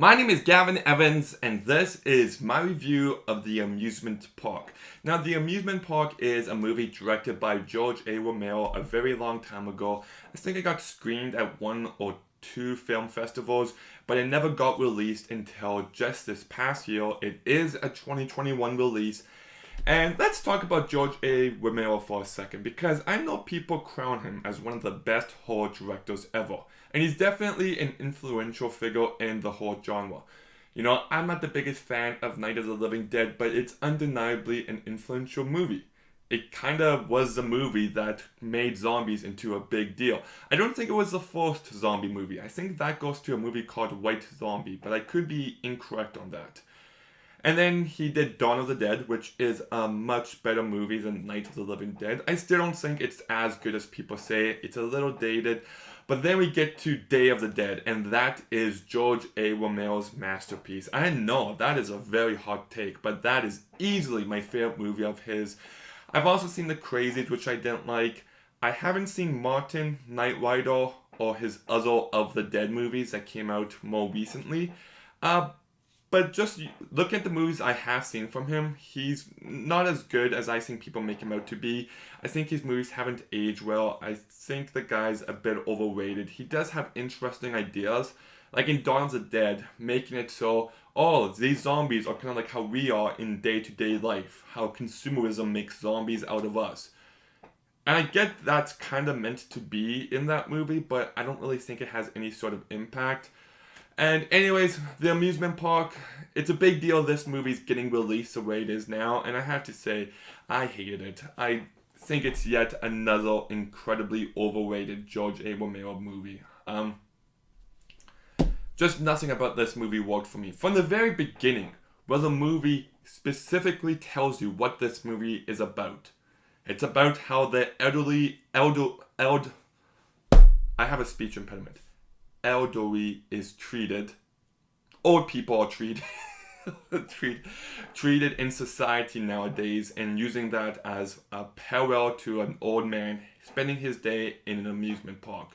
My name is Gavin Evans, and this is my review of The Amusement Park. Now, The Amusement Park is a movie directed by George A. Romero a very long time ago. I think it got screened at one or two film festivals, but it never got released until just this past year. It is a 2021 release. And let's talk about George A. Romero for a second, because I know people crown him as one of the best horror directors ever. And he's definitely an influential figure in the horror genre. You know, I'm not the biggest fan of Night of the Living Dead, but it's undeniably an influential movie. It kinda was the movie that made zombies into a big deal. I don't think it was the first zombie movie. I think that goes to a movie called White Zombie, but I could be incorrect on that. And then he did Dawn of the Dead, which is a much better movie than Night of the Living Dead. I still don't think it's as good as people say. It's a little dated. But then we get to Day of the Dead, and that is George A. Romero's masterpiece. I know that is a very hot take, but that is easily my favorite movie of his. I've also seen The Crazies, which I didn't like. I haven't seen Martin, Knight Rider, or his other of the Dead movies that came out more recently. But just look at the movies I have seen from him. He's not as good as I think people make him out to be. I think his movies haven't aged well. I think the guy's a bit overrated. He does have interesting ideas, like in Dawn of the Dead, making it so, oh, these zombies are kind of like how we are in day-to-day life, how consumerism makes zombies out of us. And I get that's kind of meant to be in that movie, but I don't really think it has any sort of impact. And anyways, The Amusement Park, it's a big deal this movie's getting released the way it is now, and I have to say, I hated it. I think it's yet another incredibly overrated George A. Romero movie. Just nothing about this movie worked for me. From the very beginning, where the movie specifically tells you what this movie is about. It's about how the I have a speech impediment. Elderly is treated, old people are treated treated in society nowadays, and using that as a parallel to an old man spending his day in an amusement park.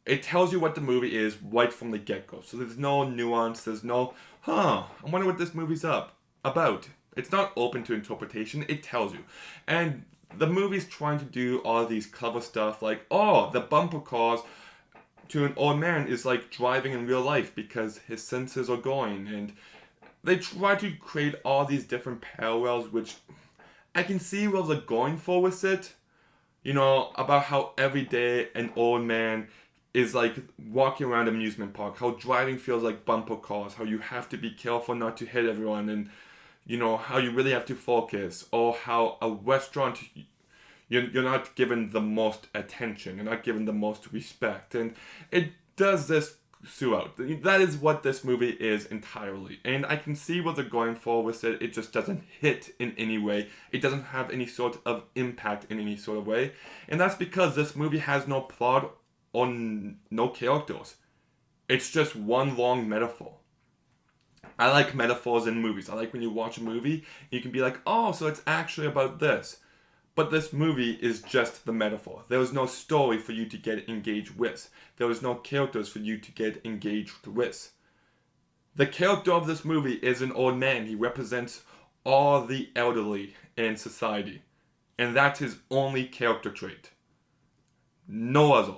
It tells you what the movie is right from the get-go, so there's no nuance, there's no, I wonder what this movie's about. It's not open to interpretation, it tells you. And the movie's trying to do all these clever stuff like, the bumper cars to an old man is like driving in real life because his senses are going, and they try to create all these different parallels, which I can see where they're going for with it. You know, about how every day an old man is like walking around an amusement park, how driving feels like bumper cars, how you have to be careful not to hit everyone, and you know, how you really have to focus, or how a restaurant, you're not given the most attention, you're not given the most respect, and it does this throughout. That is what this movie is entirely, and I can see what they're going for with it. It just doesn't hit in any way. It doesn't have any sort of impact in any sort of way, and that's because this movie has no plot or no characters. It's just one long metaphor. I like metaphors in movies. I like when you watch a movie, you can be like, oh, so it's actually about this. But this movie is just the metaphor. There was no story for you to get engaged with. There was no characters for you to get engaged with. The character of this movie is an old man. He represents all the elderly in society. And that's his only character trait. No other.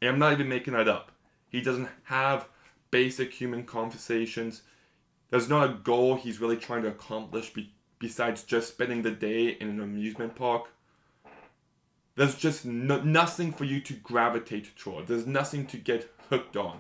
And I'm not even making that up. He doesn't have basic human conversations. There's not a goal he's really trying to accomplish besides just spending the day in an amusement park. There's just nothing for you to gravitate toward. There's nothing to get hooked on.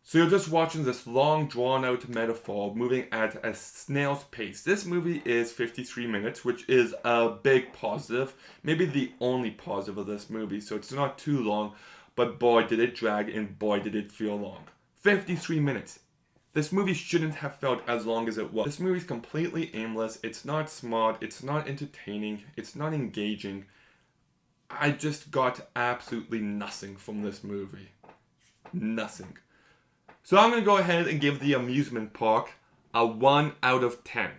So you're just watching this long, drawn-out metaphor moving at a snail's pace. This movie is 53 minutes, which is a big positive. Maybe the only positive of this movie, so it's not too long, but boy did it drag and boy did it feel long. 53 minutes. This movie shouldn't have felt as long as it was. This movie's completely aimless. It's not smart. It's not entertaining. It's not engaging. I just got absolutely nothing from this movie. Nothing. So I'm going to go ahead and give The Amusement Park a 1 out of 10.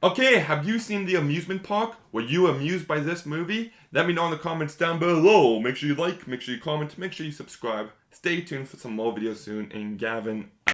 Okay, have you seen The Amusement Park? Were you amused by this movie? Let me know in the comments down below. Make sure you like, make sure you comment, make sure you subscribe. Stay tuned for some more videos soon, and Gavin,